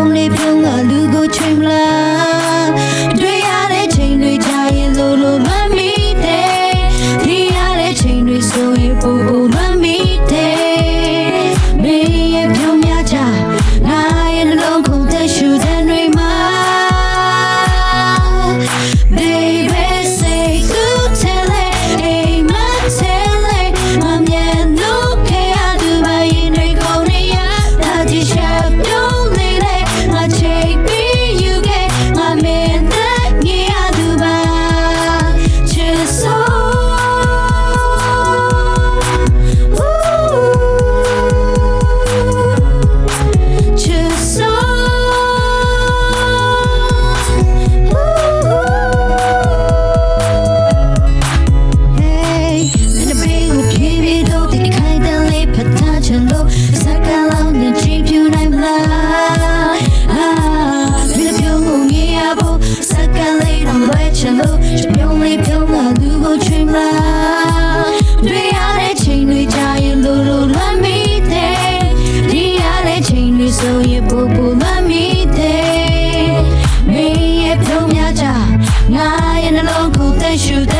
ပြုံးလေးပြုံးကလူကိုချိန်မလားတွေ့ရတဲ့ချိန်တွေကြာရင်လိုလိုမမီတဲ့ဒီရတဲ့ချိန်တွေဆိုရင်ပူပူမမီတဲ့မင်းရဲ့ပြုံးများချငါရဲ့နှလုံးခုန်တဲ့ရှူတဲ့တွေမှာ Baby say good tell it hey my tell it မမြင်လို့ခဲ့ရသူမရင်တွေကိုနေရတာဒီချက်ပြုံးလေးလေငါချိန်ပြီးယူခဲ့ငါမင်းတဲ့ငေရသူပါချစ်ဆို ပြုံးလေးပြုံးကလူကိုချိန်မလားတွေ့ရတဲ့ချိန်တွေကြာရင်လိုလိုလမ်းမိတဲ့ဒီရတဲ့ချိန်တွေဆိုရင်ပူပူလမ်းမိတဲ့မင်းရဲ့ပြုံးများချငါရဲ့နှလုံးကိုသိရှူတဲ့